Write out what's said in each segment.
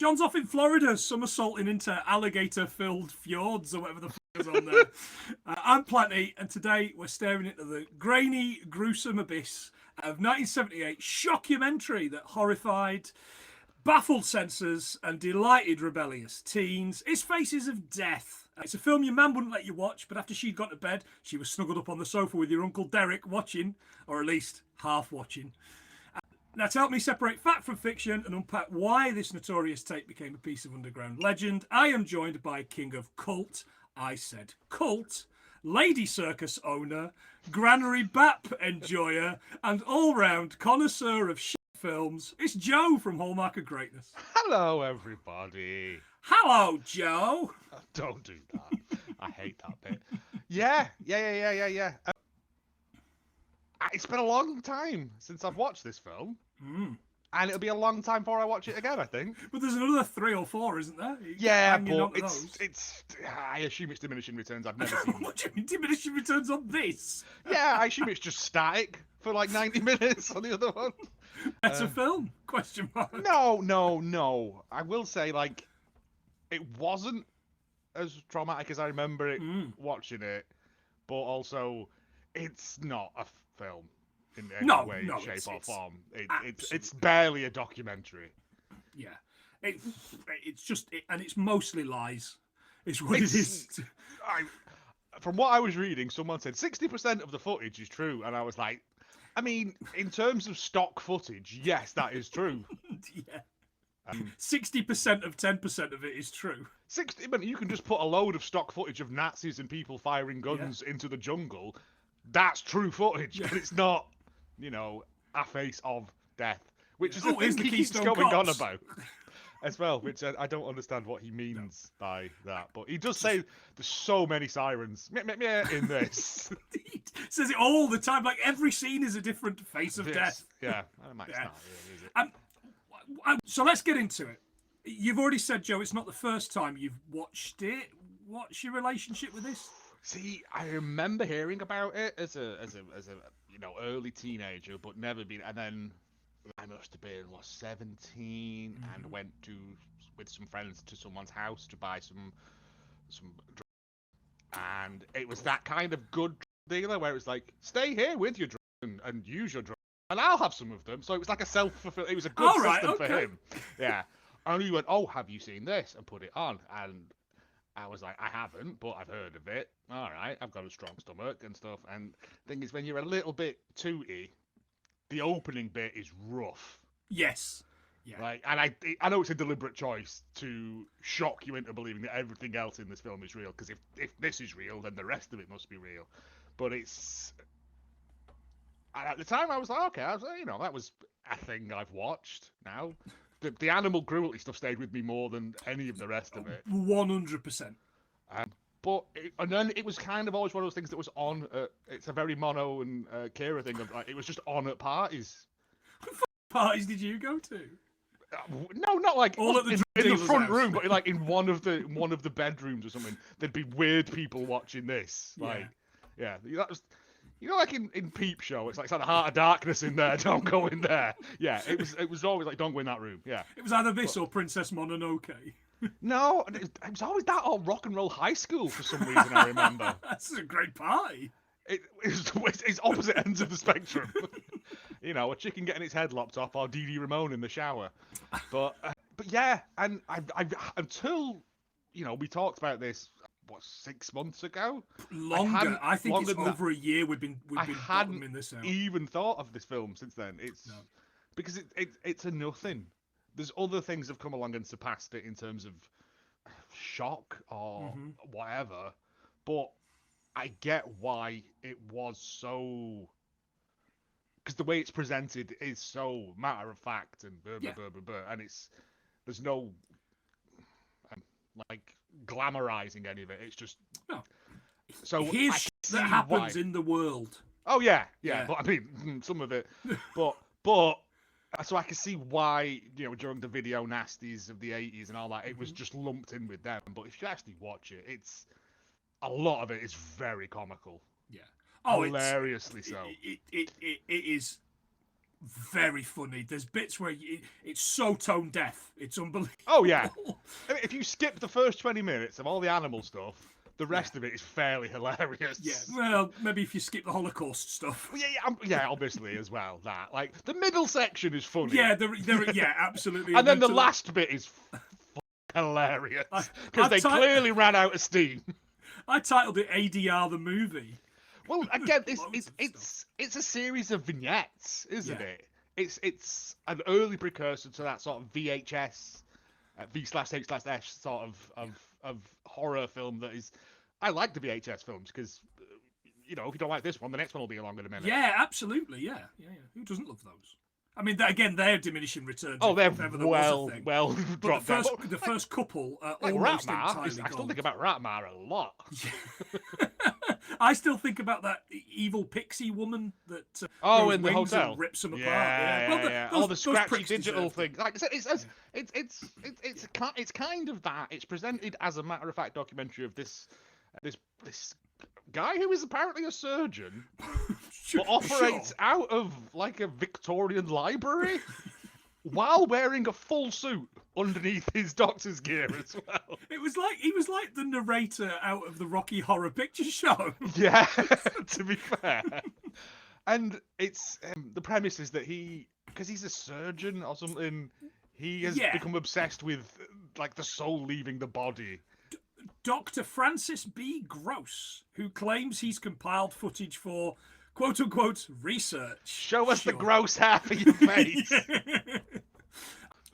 John's off in Florida, somersaulting into alligator-filled fjords or whatever the f*** is on there. I'm Planty, and today we're staring into the grainy, gruesome abyss of 1978 shockumentary that horrified, baffled censors and delighted rebellious teens. It's Faces of Death. It's a film your mum wouldn't let you watch, but after she'd gone to bed, she was snuggled up on the sofa with your Uncle Derek watching, or at least half watching. Now, to help me separate fact from fiction and unpack why this notorious tape became a piece of underground legend, I am joined by King of Cult, I said cult, Lady Circus owner, Granary Bap enjoyer, and all-round connoisseur of shit films. It's Joe from Hallmark of Greatness. Hello, everybody. Hello, Joe. Don't do that. I hate that bit. Yeah. It's been a long time since I've watched this film. And it'll be a long time before I watch it again, I think. But there's another 3 or 4, isn't there? Yeah, but I assume it's diminishing returns. I've never seen What do you mean diminishing returns on this? Yeah, I assume it's just static for like 90 minutes on the other one. Better film? Question mark. No. I will say, like, it wasn't as traumatic as I remember it watching it, but also it's not a film in any way, shape, or form. It's barely a documentary. Yeah, it's just and it's mostly lies. It's what it is. From what I was reading, someone said 60% of the footage is true, and I was like, I mean, in terms of stock footage, yes, that is true. Yeah. 60% of 10% of it is true. 60, but you can just put a load of stock footage of Nazis and people firing guns into the jungle. That's true footage, but it's not, a face of death, which is the thing he keeps going on about as well, which I don't understand what he means by that. But he does say there's so many sirens in this. He says it all the time, like every scene is a different face of death. Yeah, it's not really, is it? So let's get into it. You've already said, Joe, it's not the first time you've watched it. What's your relationship with this? See, I remember hearing about it as a early teenager, but never been. And then I must have been 17 and went with some friends to someone's house to buy some drugs. And it was that kind of good dealer where it was like, stay here with your drugs and use your drugs, and I'll have some of them. So it was like a self-fulfilling. It was a good system for him. Yeah. And he went, oh, have you seen this? And put it on. And I was like, I haven't, but I've heard of it. All right, I've got a strong stomach and stuff. And the thing is, when you're a little bit tooty, the opening bit is rough. Yes. Yeah. Like, and I know it's a deliberate choice to shock you into believing that everything else in this film is real. Because if this is real, then the rest of it must be real. But it's... At the time, I was like, okay, that was a thing I've watched now. The animal cruelty stuff stayed with me more than any of the rest of it. 100%. And then it was kind of always one of those things that was on. It's a very Mono and Kira thing of like, it was just on at parties. What parties did you go to? No, not like all at in the front room, but like in one of the bedrooms or something. There'd be weird people watching this. Like, yeah, that was. Like in Peep Show, it's like the Heart of Darkness in there. Don't go in there. Yeah, it was always like, don't go in that room. Yeah, it was either this or Princess Mononoke. No, it was always that or Rock and Roll High School for some reason. I remember. That's a great party. It's opposite ends of the spectrum. A chicken getting its head lopped off or Dee Dee Ramone in the shower. But yeah, and I until we talked about this. 6 months ago? Longer. I think it's over a year we've been bottoming this out. Even thought of this film since then. Because it's a nothing. There's other things have come along and surpassed it in terms of shock or whatever. But I get why it was so... Because the way it's presented is so matter of fact and and there's no glamorizing any of it. It's just so here's that happens in the world. Oh yeah. But I mean, some of it, but so I can see why during the video nasties of the 80s and all that, it was just lumped in with them. But if you actually watch it, it's a lot of it is very comical. Yeah. Hilariously so. It is very funny. There's bits where it's so tone deaf. It's unbelievable. Oh yeah. I mean, if you skip the first 20 minutes of all the animal stuff, the rest of it is fairly hilarious. Yeah, well, maybe if you skip the Holocaust stuff. Well, yeah, obviously as well. That like the middle section is funny. Yeah, yeah, absolutely. And then the last bit is hilarious because they clearly ran out of steam. I titled it ADR the movie. Well, again, it's a series of vignettes, isn't it? It's an early precursor to that sort of VHS, V/H/S sort of horror film that is. I like the VHS films because, you know, if you don't like this one, the next one will be along in a minute. Yeah, absolutely. Yeah. Who doesn't love those? I mean, again, they're diminishing returns. Oh, they're well dropped down. The first couple, like almost Ratmar, entirely I still think about Ratmar a lot. I still think about that evil pixie woman that in the hotel and rips them apart. Yeah. All the scratchy digital things. Like I said, it's kind of that. It's presented as a matter of fact documentary of this guy who is apparently a surgeon, but operates out of like a Victorian library while wearing a full suit underneath his doctor's gear as well. He was like the narrator out of the Rocky Horror Picture Show. Yeah, to be fair. And it's the premise is that because he's a surgeon or something, he has become obsessed with like the soul leaving the body. Dr. Francis B. Gross, who claims he's compiled footage for quote-unquote research. Show us the gross half of your face.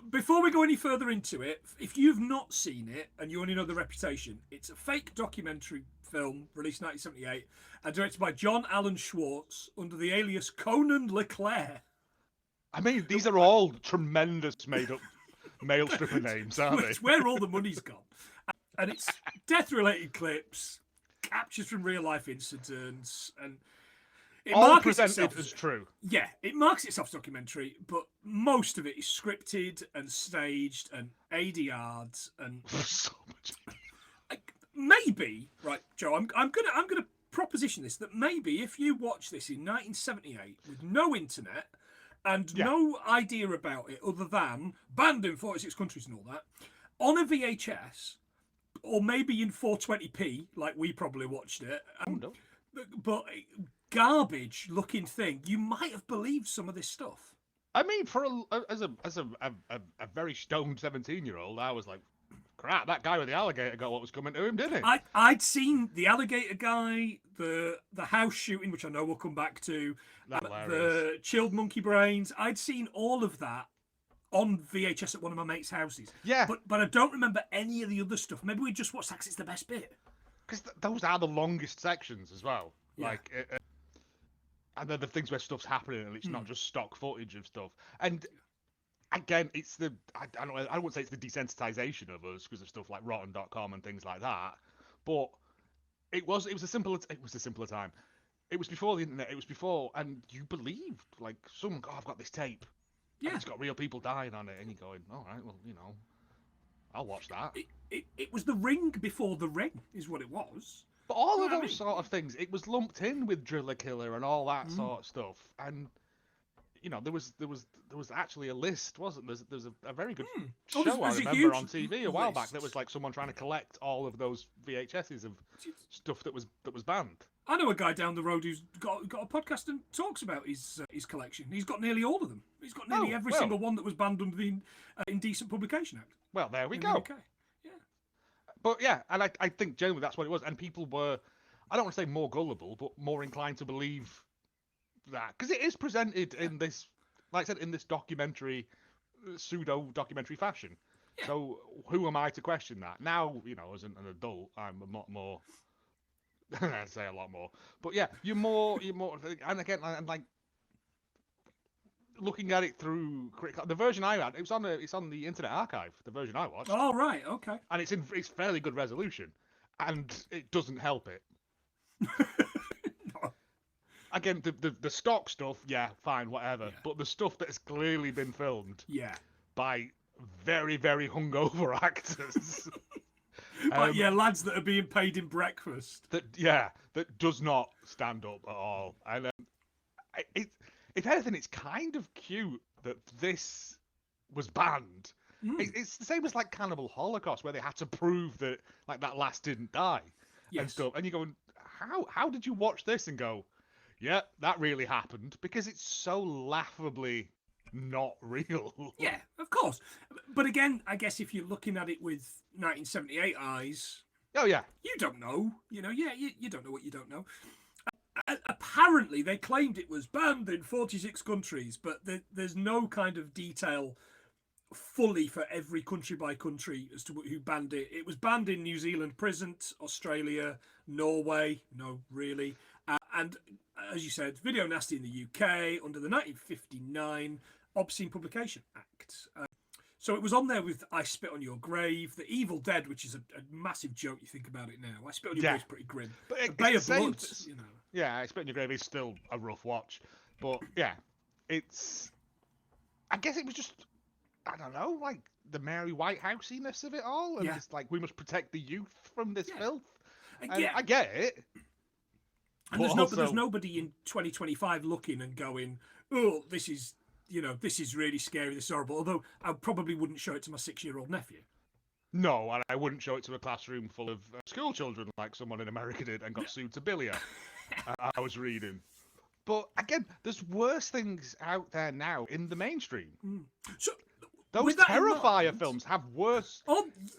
Before we go any further into it, if you've not seen it and you only know the reputation, it's a fake documentary film released in 1978 and directed by John Allen Schwartz under the alias Conan LeClaire. I mean, these are all tremendous made-up male stripper names, aren't they? It's where all the money's gone. And it's death-related clips, captures from real-life incidents, and it all presented as true. Yeah, it marks itself as documentary, but most of it is scripted and staged and ADR'd and so much. Maybe, right, Joe? I'm gonna proposition this that maybe if you watch this in 1978 with no internet and no idea about it other than banned in 46 countries and all that on a VHS. Or maybe in 420p, like we probably watched it. No. But garbage looking thing, you might have believed some of this stuff. I mean, as a very stoned 17-year-old, I was like, crap, that guy with the alligator got what was coming to him, didn't he? I'd seen the alligator guy, the house shooting, which I know we'll come back to, the chilled monkey brains. I'd seen all of that on VHS at one of my mates' houses. Yeah. But I don't remember any of the other stuff. Maybe we just watched that 'cause it's the best bit. Because those are the longest sections as well. Yeah. Like, and they're the things where stuff's happening and it's not just stock footage of stuff. And again, it's I wouldn't say it's the desensitization of us because of stuff like Rotten.com and things like that. But it was a simpler time. It was before the internet. It was before, and you believed like I've got this tape. Yeah, it's got real people dying on it, and you're going, all right, well, you know, I'll watch that. It was The Ring before The Ring, is what it was. But all of those sort of things, it was lumped in with Driller Killer and all that sort of stuff. And you know, there was actually a list, wasn't there? There's a very good show I remember on TV a while back that was like someone trying to collect all of those VHSs of stuff that was banned. I know a guy down the road who's got a podcast and talks about his collection. He's got nearly all of them. He's got nearly every single one that was banned under the Indecent Publication Act. Well, there we go. Okay. Yeah. But yeah, and I think generally that's what it was. And people were, I don't want to say more gullible, but more inclined to believe that. Because it is presented in this, like I said, in this documentary, pseudo-documentary fashion. Yeah. So who am I to question that? Now, you know, as an adult, I'm a lot more... I'd say a lot more, but yeah, you're more, and again, and like looking at it through the version I had, it's on the Internet Archive, the version I watched. Oh right, okay. And it's fairly good resolution, and it doesn't help it. No. Again, the stock stuff, yeah, fine, whatever, but the stuff that has clearly been filmed, by very, very hungover actors. Lads that are being paid in breakfast. That does not stand up at all, and if anything, it's kind of cute that this was banned. It's the same as like Cannibal Holocaust, where they had to prove that like that lass didn't die and stuff. And you go, how did you watch this and go, yeah, that really happened? Because it's so laughably not real. Yeah, of course. But again, I guess if you're looking at it with 1978 eyes, Oh yeah, you don't know. You don't know what you don't know. Apparently, they claimed it was banned in 46 countries, but there's no kind of detail fully for every country by country as to who banned it. It was banned in New Zealand, present, Australia, Norway, no, really. And as you said, Video Nasty in the UK under the 1959 Obscene Publication Act. So it was on there with I Spit on Your Grave, The Evil Dead, which is a massive joke. You think about it now. I Spit on Your Grave is pretty grim. But Bay of Blood, you know. Yeah, I Spit on Your Grave is still a rough watch. But yeah, I guess it was just, I don't know, like the Mary Whitehousiness of it all. And it's like, we must protect the youth from this filth. And I get it. And there's nobody in 2025 looking and going, oh, this is really scary, this is horrible. Although I probably wouldn't show it to my 6-year-old nephew. No, and I wouldn't show it to a classroom full of school children like someone in America did and got sued to Bilia. I was reading. But again, there's worse things out there now in the mainstream. So those Terrifier films have worse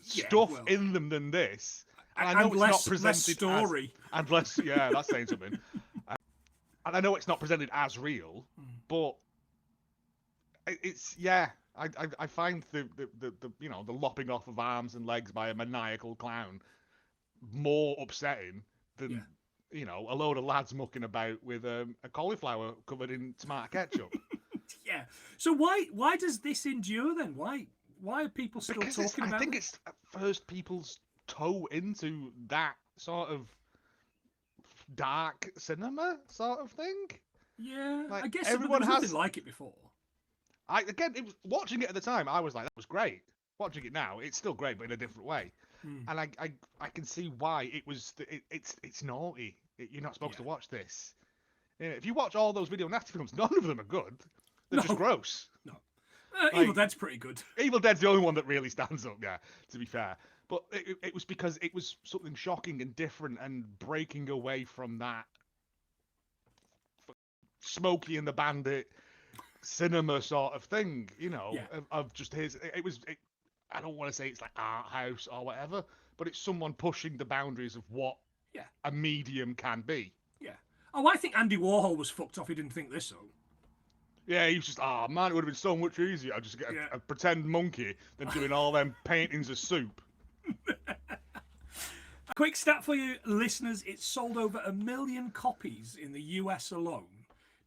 stuff in them than this. And I know it's not presented less story. That's saying something. And I know it's not presented as real, but it's I find the the lopping off of arms and legs by a maniacal clown more upsetting than a load of lads mucking about with a cauliflower covered in tomato ketchup. Yeah. So why does this endure then? Why are people still talking about it? I think it's first people's toe into that sort of dark cinema sort of thing. Yeah, like, I guess everyone has nothing like it before. Watching it at the time, I was like, that was great. Watching it now, it's still great, but in a different way. And I can see why it's naughty. You're not supposed to watch this. If you watch all those Video Nasty films, none of them are good. They're just gross. No. Evil Dead's pretty good. Evil Dead's the only one that really stands up, yeah, to be fair. But it was because it was something shocking and different and breaking away from that Smokey and the Bandit cinema sort of thing, of just his. I don't want to say it's like art house or whatever, but it's someone pushing the boundaries of what a medium can be. Yeah. Oh, I think Andy Warhol was fucked off. He didn't think this so. Yeah, he was just, oh man, it would have been so much easier. I'd just get a pretend monkey than doing all them paintings of soup. A quick stat for you listeners, it sold over 1 million copies in the US alone,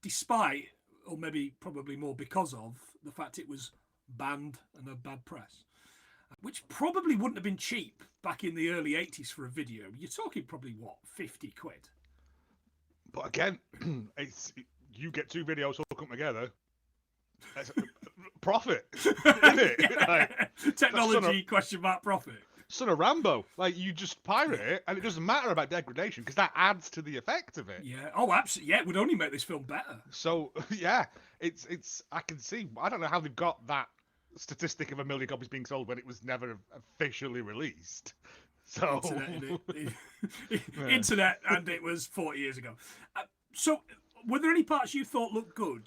despite, or probably more because of, the fact it was banned and had bad press. Which probably wouldn't have been cheap back in the early 80s for a video. You're talking probably, 50 quid? But again, you get two videos hook them together. That's profit, isn't it? Like, technology question mark profit. Son of Rambo, like you just pirate it, and it doesn't matter about degradation because that adds to the effect of it. Yeah. Oh, absolutely. Yeah, it would only make this film better. So yeah, it's. I can see. I don't know how they've got that statistic of 1 million copies being sold when it was never officially released. So internet, and it was 40 years ago. So, were there any parts you thought looked good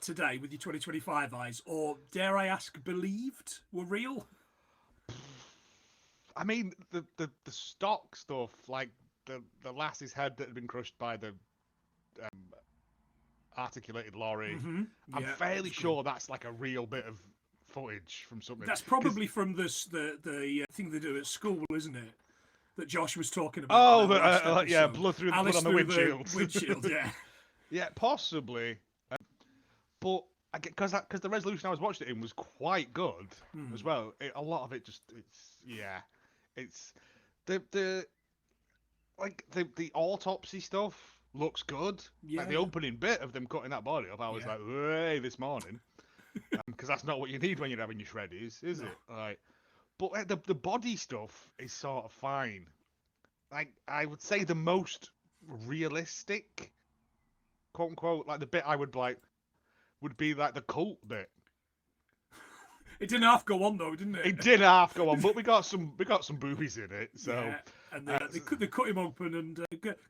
today with your 2025 eyes, or dare I ask, believed were real? I mean, the stock stuff, like the lass's head that had been crushed by the articulated lorry. Mm-hmm. I'm fairly sure that's like a real bit of footage from something. That's probably from the thing they do at school, isn't it? That Josh was talking about. Oh, blood through blood on the windshield. Windshield, yeah. Yeah, possibly. But because the resolution I was watching it in was quite good as well. A lot of it it's the autopsy stuff looks good. Yeah. Like the opening bit of them cutting that body up, I was like, hey, this morning. Because that's not what you need when you're having your shreddies, is it? Like, but the body stuff is sort of fine. Like, I would say the most realistic, quote unquote, like the bit I would like, would be like the cult bit. It didn't half go on though, didn't it? It did half go on, but we got some boobies in it. So yeah, and they cut him open and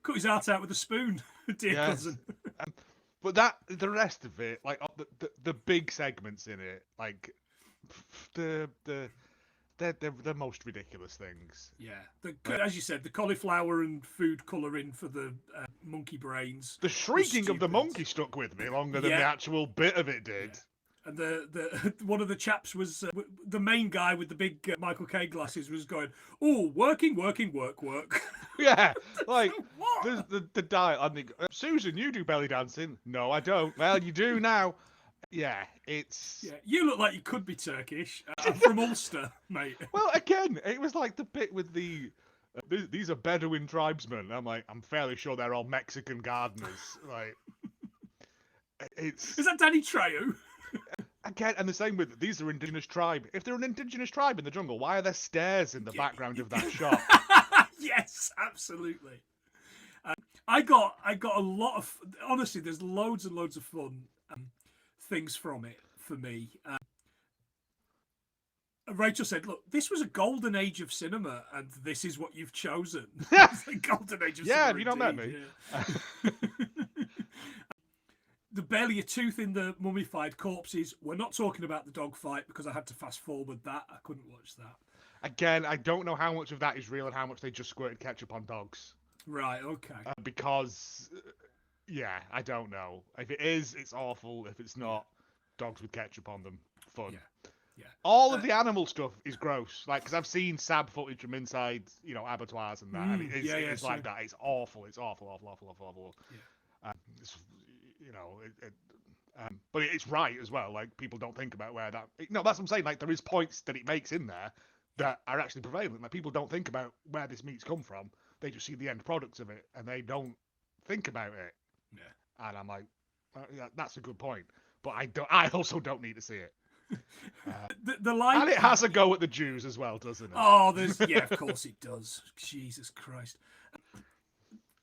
cut his heart out with a spoon, dear cousin. But the rest of it, like the big segments in it, like the they're the most ridiculous things. Yeah, as you said, the cauliflower and food colouring for the monkey brains. The shrieking of the monkey stuck with me longer than the actual bit of it did. Yeah. And the one of the chaps was the main guy with the big Michael Caine glasses was going, "Oh, working, work." Yeah, like what? the diet. I think Susan, you do belly dancing. No, I don't. Well, you do now. Yeah, it's. Yeah, you look like you could be Turkish. I'm from Ulster, mate. Well, again, it was like the bit with the. These are Bedouin tribesmen. I'm like, I'm fairly sure they're all Mexican gardeners. Like, it's. Is that Danny Trejo? Again, and the same with these are indigenous tribe. If they're an indigenous tribe in the jungle, why are there stairs in the background of that shot? Yes, absolutely. I got a lot of honestly. There's loads and loads of fun things from it for me. Rachel said, "Look, this was a golden age of cinema, and this is what you've chosen." It's a golden age of cinema. Yeah, have you not met me? Yeah. The barely a tooth in the mummified corpses. We're not talking about the dog fight because I had to fast forward that. I couldn't watch that. Again, I don't know how much of that is real and how much they just squirted ketchup on dogs. Right, okay. Because, yeah, I don't know. If it is, it's awful. If it's not, dogs with ketchup on them, fun. Yeah. All of the animal stuff is gross. Like, because I've seen sab footage from inside, abattoirs and that, and it's like that. It's awful. It's awful. Yeah. But it's right as well. Like, people don't think about where that. No, that's what I'm saying. Like, there is points that it makes in there that are actually prevalent. Like, people don't think about where this meat's come from. They just see the end products of it, and they don't think about it. Yeah. And I'm like, yeah, that's a good point. But I also don't need to see it. The line, and it has a go at the Jews as well, doesn't it? Oh, of course it does. Jesus Christ.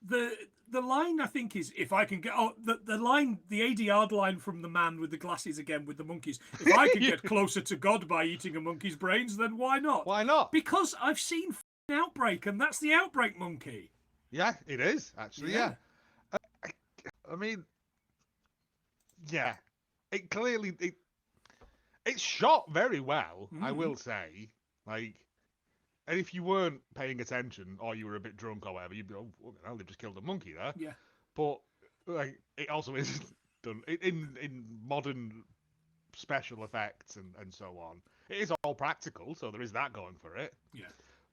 The line I think is if I can get the line, the ADR line from the man with the glasses again with the monkeys. If I can get closer to God by eating a monkey's brains, then why not? Why not? Because I've seen Outbreak, and that's the Outbreak monkey. Yeah, it is actually. Yeah. I mean, yeah, it clearly it's shot very well. I will say, like. And if you weren't paying attention, or you were a bit drunk or whatever, you'd be, well, they've just killed a monkey there. Yeah. But like, it also is done in modern special effects and so on. It is all practical, so there is that going for it. Yeah.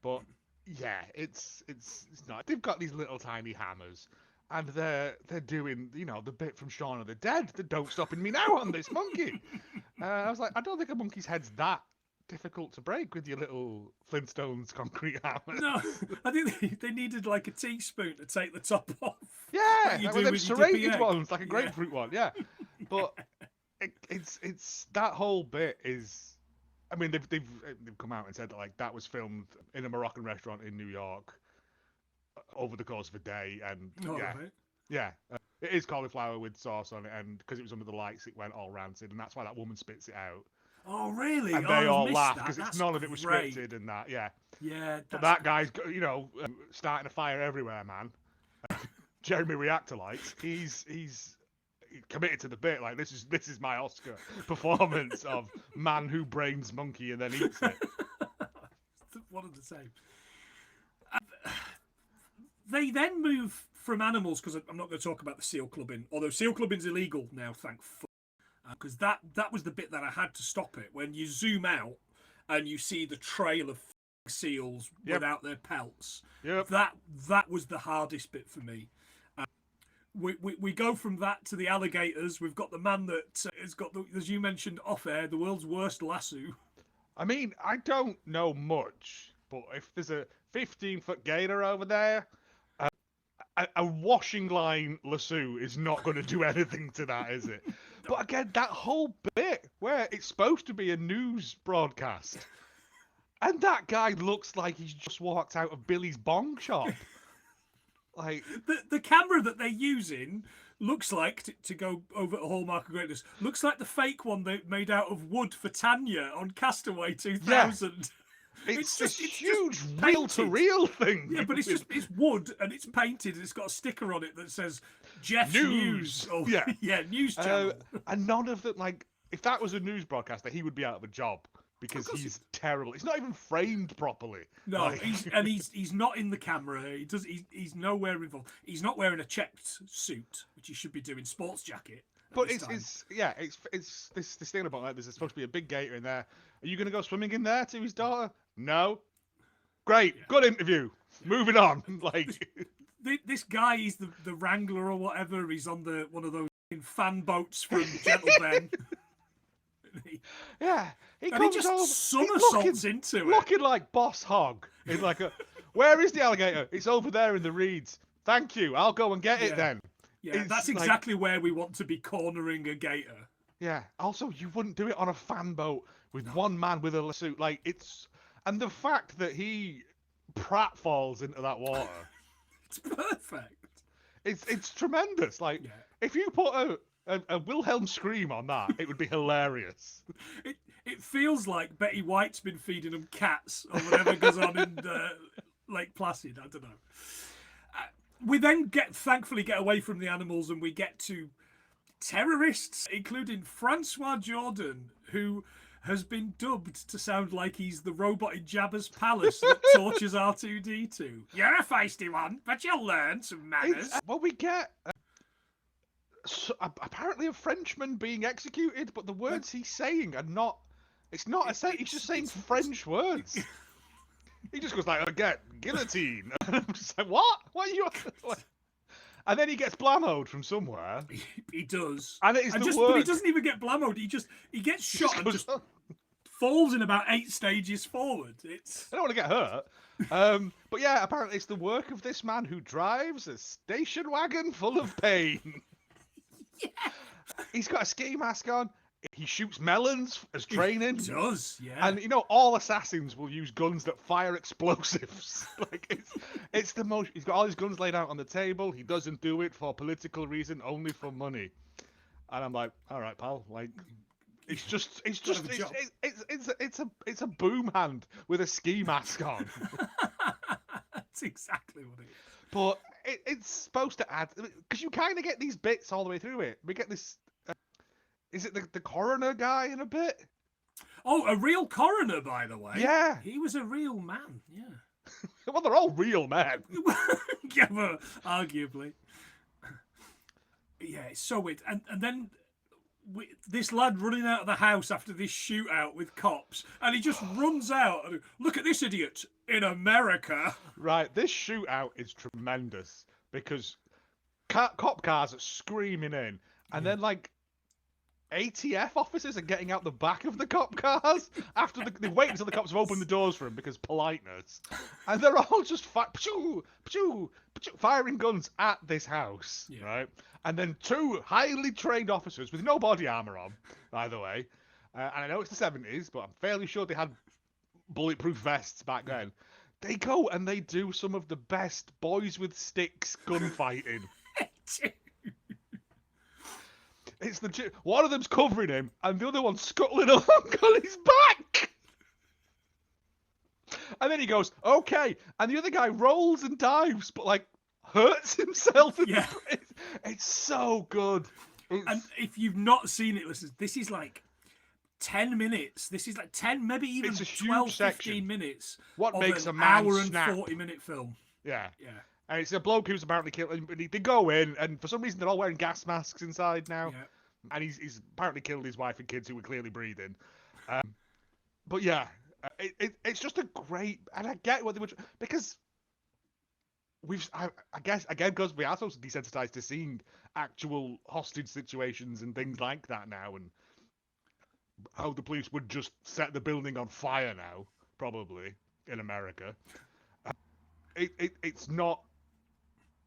But yeah, it's not. They've got these little tiny hammers, and they're doing the bit from Shaun of the Dead, the "Don't Stopping Me Now" on this monkey. I was like, I don't think a monkey's head's that difficult to break with your little Flintstones concrete hammer. No, I think they needed like a teaspoon to take the top off. Yeah, like them serrated ones, like a grapefruit one. Yeah, but it's that whole bit is. I mean, they've come out and said that that was filmed in a Moroccan restaurant in New York over the course of a day, and it is cauliflower with sauce on it, and because it was under the lights, it went all rancid, and that's why that woman spits it out. Oh, really? And they all laugh because none of it was scripted and that, yeah. Yeah. But that guy's, starting a fire everywhere, man. Jeremy Reactor Lights, he's committed to the bit. Like, this is my Oscar performance of man who brains monkey and then eats it. One of the same. They then move from animals, because I'm not going to talk about the seal clubbing, although seal clubbing's illegal now, thank fuck. Because that was the bit that I had to stop it. When you zoom out and you see the trail of seals without their pelts, that was the hardest bit for me. We go from that to the alligators. We've got the man that has got, as you mentioned off air, the world's worst lasso. I mean, I don't know much, but if there's a 15-foot gator over there, a washing line lasso is not going to do anything to that, is it? But again, that whole bit where it's supposed to be a news broadcast, and that guy looks like he's just walked out of Billy's bong shop. Like the camera that they're using looks like, to go over to Hallmark of Greatness, looks like the fake one they made out of wood for Tanya on Castaway 2000. It's just this huge painted. reel-to-reel thing. Yeah, but it's wood and it's painted and it's got a sticker on it that says Jeff's News. Or, yeah, News Channel. And none of them, like, if that was a news broadcaster, he would be out of a job because he's terrible. It's not even framed properly. No, like... he's not in the camera. He's nowhere involved. He's not wearing a checked suit, which he should be doing, sports jacket. But it's this thing about like there's supposed to be a big gator in there. Are you going to go swimming in there to his daughter? No. Great, good interview. Moving on. Like this guy, he's the wrangler or whatever. He's on one of those fan boats from Gentle Ben. he just somersaults into it, looking like Boss Hog. It's like where is the alligator? It's over there in the reeds. Thank you. I'll go and get it then. Yeah, that's exactly where we want to be cornering a gator. Yeah. Also, you wouldn't do it on a fan boat with one man with a suit. Like and the fact that he pratfalls into that water. It's perfect. It's tremendous. Like if you put a Wilhelm scream on that, it would be hilarious. It feels like Betty White's been feeding them cats or whatever goes on in Lake Placid. I don't know. We then thankfully get away from the animals and we get to terrorists, including Francois Jordan, who has been dubbed to sound like he's the robot in Jabba's palace that tortures R2-D2. You're a feisty one, but you'll learn some manners. Well, we get apparently a Frenchman being executed, but the words he's saying are not. It's not a sentence. He's just saying French words. He just goes like, "Get guillotine." And I'm just like, "What? What are you?" And then he gets blammoed from somewhere. He does. And it's but he doesn't even get blammoed. He gets shot and just falls in about 8 stages forward. I don't want to get hurt. But yeah, apparently it's the work of this man who drives a station wagon full of pain. Yeah. He's got a ski mask on. He shoots melons as training. He does, yeah. And all assassins will use guns that fire explosives. Like it's the most. He's got all his guns laid out on the table. He doesn't do it for political reason, only for money. And I'm like, all right, pal. Like, it's a boom hand with a ski mask on. That's exactly what it is. But it's supposed to add, because you kind of get these bits all the way through it. We get this. Is it the coroner guy in a bit? Oh, a real coroner, by the way. Yeah. He was a real man, yeah. Well, they're all real men. Yeah, but arguably. Yeah, it's so weird. And then this lad running out of the house after this shootout with cops, and he just runs out and, look at this idiot in America. Right, this shootout is tremendous because cop cars are screaming in, and then like ATF officers are getting out the back of the cop cars after they wait until the cops have opened the doors for them because politeness, and they're all just firing guns at this house, right? And then 2 highly trained officers with no body armor on, by the way, and I know it's the 70s, but I'm fairly sure they had bulletproof vests back then. They go and they do some of the best boys with sticks gunfighting. It's legit. One of them's covering him, and the other one's scuttling along on his back. And then he goes, "Okay," and the other guy rolls and dives, but like hurts himself. It's so good. And if you've not seen it, listen, this is like 10 minutes. This is like 10, maybe even 12, 15 minutes. What makes a man hour snap? and 40-minute film. Yeah. And it's a bloke who's apparently killed. And they go in, and for some reason they're all wearing gas masks inside now. Yeah. And he's apparently killed his wife and kids who were clearly breathing. But yeah, it's just a great. And I get what they were, because I guess again because we are so desensitized to seeing actual hostage situations and things like that now, and how the police would just set the building on fire now, probably in America. It's not.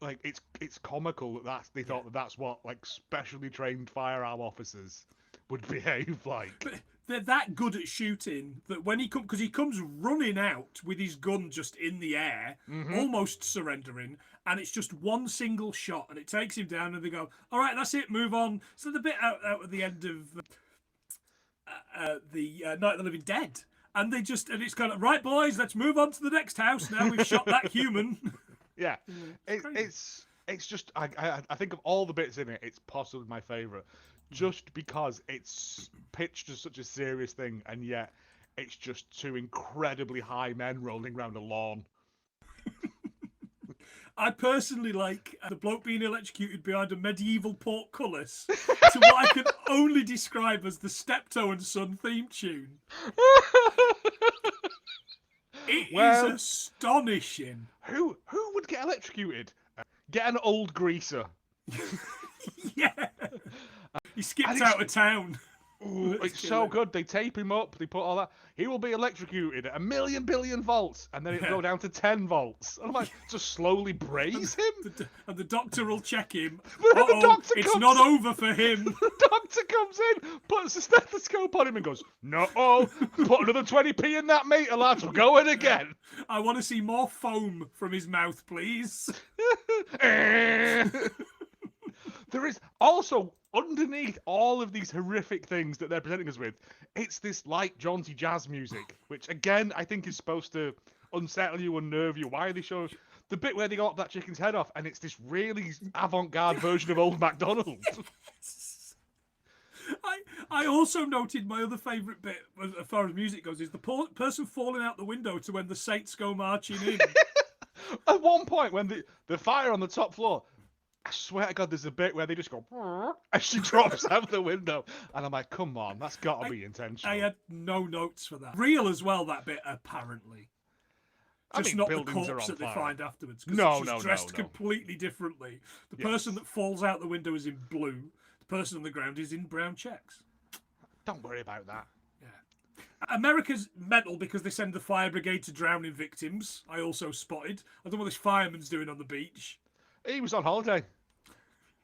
Like it's comical that they thought that's what like specially trained firearm officers would behave like. they're that good at shooting that when he comes, because he comes running out with his gun just in the air, almost surrendering, and it's just one single shot, and it takes him down, and they go, "All right, that's it, move on." So the bit out at the end of the Night of the Living Dead, and it's kind of, right, boys, let's move on to the next house. Now we've shot that human. Yeah, it's just I think of all the bits in it, it's possibly my favourite, just because it's pitched as such a serious thing, and yet it's just two incredibly high men rolling around a lawn. I personally like the bloke being electrocuted behind a medieval portcullis to what I can only describe as the Steptoe and Son theme tune. It is astonishing. Who would get electrocuted? Get an old greaser. Yeah. He skipped out of town. Ooh, it's so good. They tape him up. They put all that. He will be electrocuted at 1,000,000 billion volts, and then it'll go down to 10 volts. And I'm like, just slowly braise him. And the doctor will check him. The doctor it's not over for him. The doctor comes in, puts a stethoscope on him, and goes, "No, put another 20p in that meter, lads. We're going again." I want to see more foam from his mouth, please. There is also, underneath all of these horrific things that they're presenting us with, it's this light, jaunty jazz music, which again I think is supposed to unsettle you, unnerve you. Why are they showing the bit where they got that chicken's head off, and it's this really avant-garde version of Old MacDonald? I also noted my other favourite bit, as far as music goes, is the person falling out the window to when the Saints go marching in. At one point, when the fire on the top floor, I swear to God, there's a bit where they just go, and she drops out the window. And I'm like, come on, that's got to be intentional. I had no notes for that. Real as well, that bit, apparently. Just not the corpse that they find afterwards. No, she's dressed completely differently. The person that falls out the window is in blue. The person on the ground is in brown checks. Don't worry about that. Yeah. America's mental because they send the fire brigade to drowning victims. I also spotted. I don't know what this fireman's doing on the beach. He was on holiday.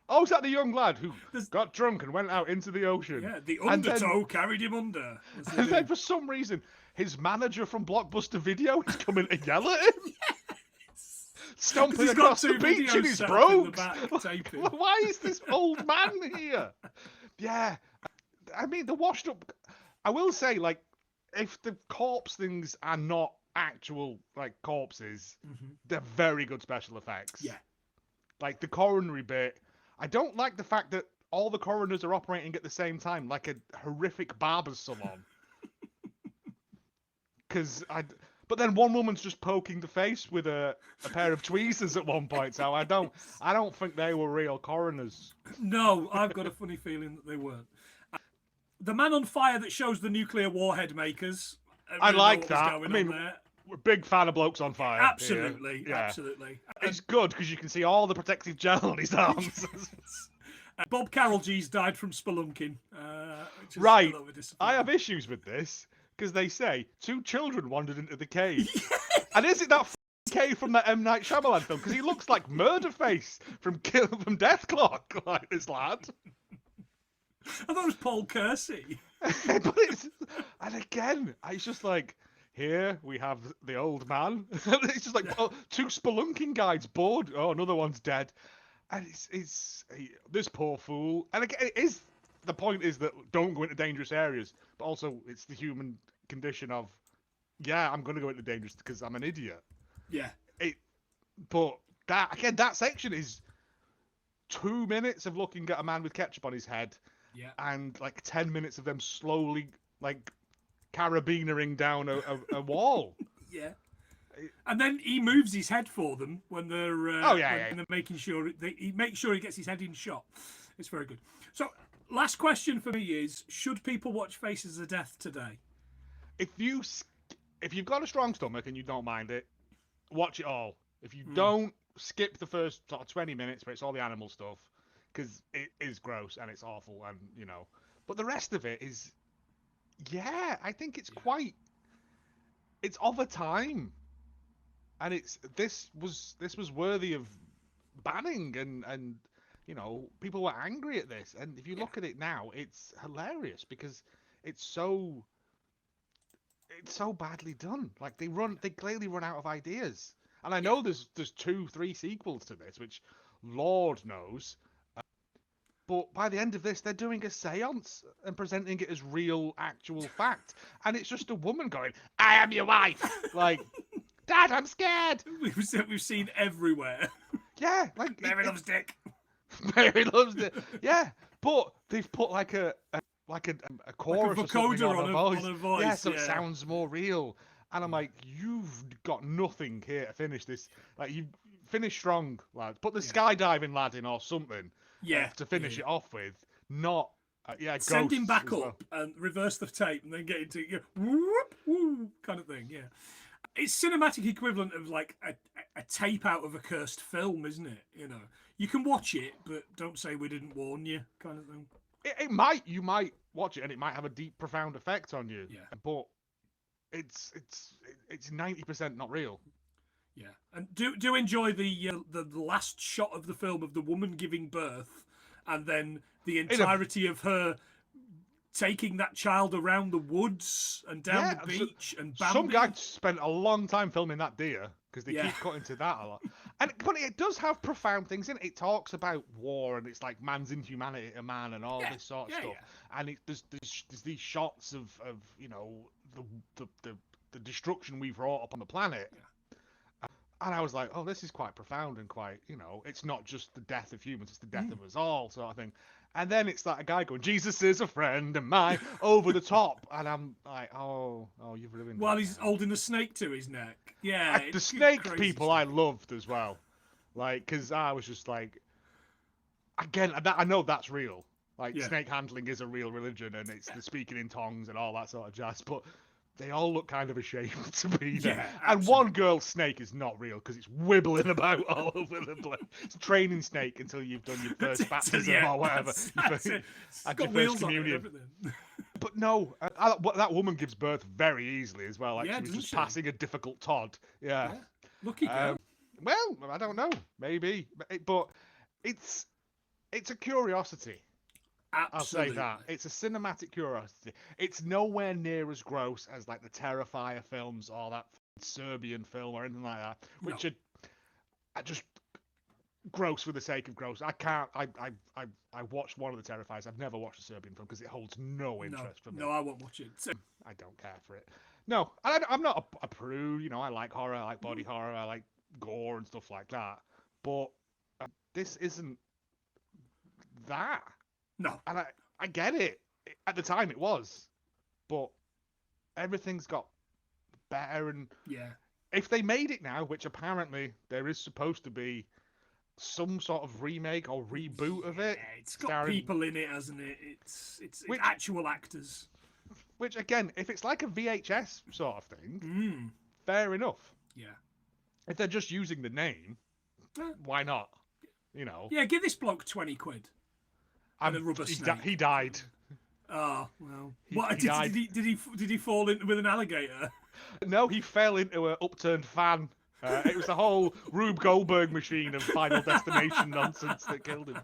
Oh, is that the young lad who got drunk and went out into the ocean? Yeah, the undertow carried him under. And then for some reason, his manager from Blockbuster Video is coming to yell at him. Yes. Stomping across the beach in his brogues. Why is this old man here? Yeah. I mean, the washed up... I will say, like, if the corpse things are not actual, like, corpses, they're very good special effects. Yeah. Like, the coronary bit, I don't like the fact that all the coroners are operating at the same time, like a horrific barber's salon. But then one woman's just poking the face with a pair of tweezers at one point, so I don't think they were real coroners. No, I've got a funny feeling that they weren't. The man on fire that shows the nuclear warhead makers. I like that. I mean, we're a big fan of blokes on fire. Absolutely, absolutely. It's good because you can see all the protective gel on his arms. Bob Carroll G's died from spelunking. Which is right. I have issues with this because they say 2 children wandered into the cave. Yes! And is it that cave from that M. Night Shyamalan film? Because he looks like Murderface from Death Clock, like this lad. I thought it was Paul Kersey. And again, it's just like, here we have the old man. It's just like 2 spelunking guys bored. Oh, another one's dead. And this poor fool. And again, the point is that don't go into dangerous areas. But also, it's the human condition of, yeah, I'm going to go into dangerous because I'm an idiot. Yeah. But that section is 2 minutes of looking at a man with ketchup on his head. Yeah. And like 10 minutes of them slowly, like, carabinering down a wall. Yeah. And then he moves his head for them when they're when they're making sure he makes sure he gets his head in shot. It's very good. So, last question for me is: should people watch Faces of Death today? If you've got a strong stomach and you don't mind it, watch it all. If you don't, skip the first sort of 20 minutes where it's all the animal stuff because it is gross and it's awful and But the rest of it is. Yeah, I think it's it's of a time, and this was worthy of banning, and people were angry at this. And if you look at it now, it's hilarious because it's so badly done. Like they clearly run out of ideas. And I know there's 2-3 sequels to this, which Lord knows. But by the end of this, they're doing a seance and presenting it as real, actual fact. And it's just a woman going, "I am your wife." Like, "Dad, I'm scared." We've seen everywhere. Yeah, like Mary loves dick. Mary loves it. Yeah, but they've put like a chorus or something on her voice. Yeah, so it sounds more real. And I'm like, you've got nothing here to finish this. Like, you finish strong, lad. Put the skydiving lad in or something. To finish it off with. Not send him back up well. And reverse the tape and then get into whoop, whoop, kind of thing. Yeah, it's cinematic equivalent of like a tape out of a cursed film, isn't it? You know, you can watch it, but don't say we didn't warn you, kind of thing. You might watch it and it might have a deep, profound effect on you. Yeah, but it's 90% not real. Yeah, and do enjoy the last shot of the film of the woman giving birth, and then the entirety of her taking that child around the woods and down the beach and Bambi. Some guy spent a long time filming that deer because they keep cutting to that a lot. But it does have profound things in it. It talks about war and it's like man's inhumanity to man and all this sort of stuff. Yeah. And there's these shots of you know the destruction we've wrought up on the planet. Yeah. And I was like, oh, this is quite profound and quite, you know, it's not just the death of humans, it's the death of us all, sort of thing. And then it's like a guy going, "Jesus is a friend of mine," over the top. And I'm like, oh, you've ruined it. While he's holding a snake to his neck. Yeah. The snake people I loved as well. Like, because I was just like, again, I know that's real. Like, snake handling is a real religion and it's the speaking in tongues and all that sort of jazz. But they all look kind of ashamed to be there. Yeah, and one girl's snake is not real because it's wibbling about all over the place. It's a training snake until you've done your first baptism or whatever. At your first communion. But no, that woman gives birth very easily as well. Like she was just passing a difficult Todd. Yeah. Lucky girl. Well, I don't know. Maybe. But it's a curiosity. Absolutely. I'll say that. It's a cinematic curiosity. It's nowhere near as gross as like the Terrifier films or that Serbian film or anything like that, which are just gross for the sake of gross. I can't. I watched one of the Terrifiers. I've never watched a Serbian film because it holds no interest for me. No, I won't watch it. I don't care for it. No, I'm not a prude. You know, I like horror. I like body horror. I like gore and stuff like that. But this isn't that. No. And I get it. At the time it was. But everything's got better and if they made it now, which apparently there is supposed to be some sort of remake or reboot of it. It's got people in it, hasn't it? It's actual actors. Which again, if it's like a VHS sort of thing, fair enough. Yeah. If they're just using the name, why not? You know. Yeah, give this bloke 20 quid. And a rubber snake. He died. Oh well. Did he fall in with an alligator? No, he fell into an upturned fan. It was the whole Rube Goldberg machine of Final Destination nonsense that killed him.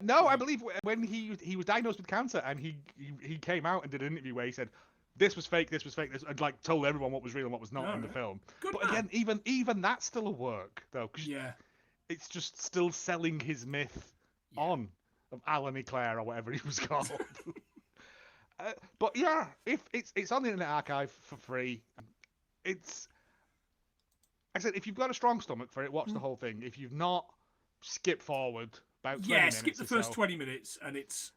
No, I believe when he was diagnosed with cancer and he came out and did an interview where he said this was fake, and like told everyone what was real and what was not in the film. But again, even that's still a work though, because it's just still selling his myth on. Of Alan Eclair or whatever he was called. But yeah, if it's on the Internet Archive for free. It's, like I said, if you've got a strong stomach for it, watch the whole thing. If you've not, skip forward about 20 minutes. Skip the first 20 minutes, and it's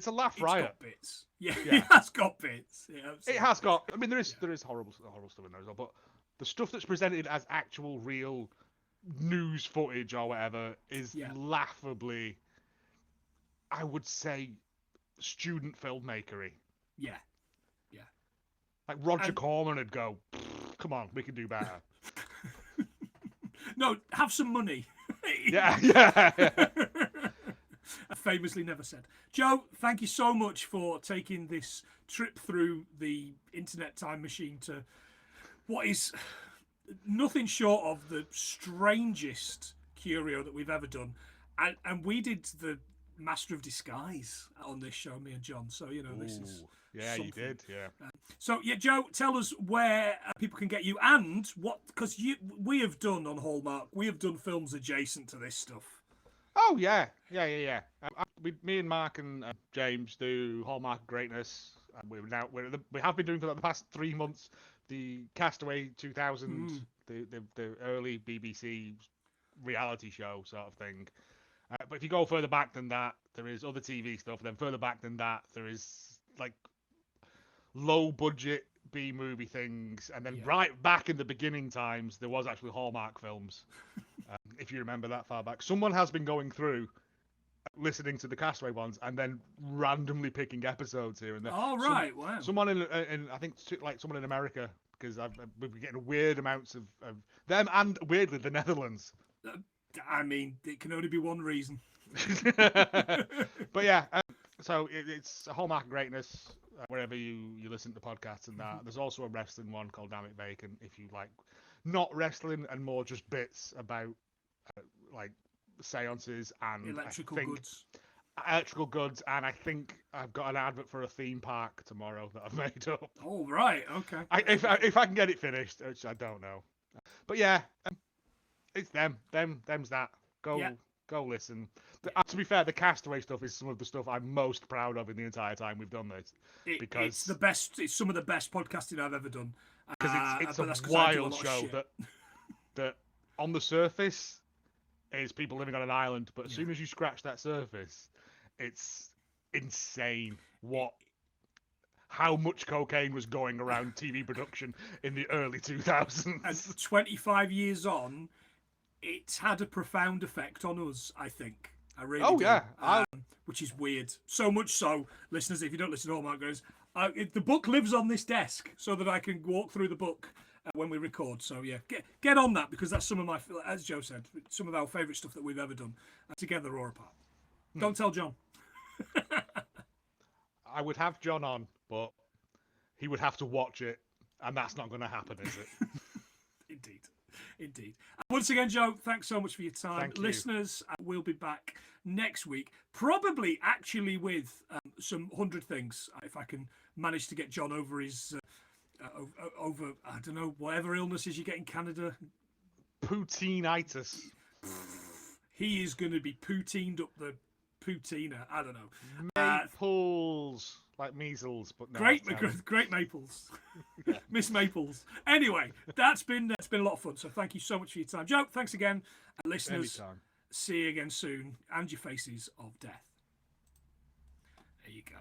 a laugh riot. Got bits. Yeah, it has got bits. Yeah, it has got. I mean, there is horrible stuff in there as well, but the stuff that's presented as actual real news footage or whatever is laughably, I would say, student filmmakery. Yeah. Like Roger Corman would go, come on, we can do better. No, have some money. Yeah. Famously never said. Joe, thank you so much for taking this trip through the internet time machine to what is nothing short of the strangest curio that we've ever done. And we did the Master of Disguise on this show, me and John. So this is yeah, something. you did, yeah. So yeah, Joe, tell us where people can get you and what, because we have done on Hallmark, we have done films adjacent to this stuff. Oh yeah. Me and Mark and James do Hallmark of Greatness. We have been doing for the past 3 months the Castaway 2000, the early BBC reality show sort of thing. But if you go further back than that, there is other TV stuff. Then further back than that, there is like low budget B movie things, and then right back in the beginning times, there was actually Hallmark films. If you remember that far back, someone has been going through, listening to the Castaway ones, and then randomly picking episodes here and there. Oh right, wow. Someone in I think like someone in America, because we've been getting weird amounts of them, and weirdly the Netherlands. I mean, it can only be one reason. But yeah, so it's a Hallmark of Greatness, wherever you listen to podcasts and that. There's also a wrestling one called Damn It Bacon, if you like not wrestling and more just bits about like seances and electrical goods. Electrical goods, and I think I've got an advert for a theme park tomorrow that I've made up. Oh right, okay. If I can get it finished, which I don't know, but yeah, it's them's that. Go listen. To be fair, the Castaway stuff is some of the stuff I'm most proud of in the entire time we've done this. Because it's the best. It's some of the best podcasting I've ever done. Because it's a wild show that on the surface is people living on an island, but as soon as you scratch that surface, it's insane how much cocaine was going around TV production in the early 2000s. And 25 years on, it's had a profound effect on us, I think. I really do. Yeah. Which is weird. So much so, listeners, if you don't listen to Hallmark Goes, the book lives on this desk so that I can walk through the book when we record. So yeah, get on that, because that's some of my, as Joe said, some of our favourite stuff that we've ever done, together or apart. Don't tell John. I would have John on, but he would have to watch it, and that's not going to happen, is it? Indeed. Once again, Joe, thanks so much for your time. Thank you. Listeners, we'll be back next week, probably actually with some 100 things, if I can manage to get John over his, over, I don't know, whatever illnesses you get in Canada. Poutine-itis. He is going to be poutined up the Poutina. I don't know. Maples. Like measles, but no. Great Maples. Miss Maples. Anyway, that's been a lot of fun. So thank you so much for your time. Joe, thanks again. And listeners, Anytime. See you again soon. And your faces of death.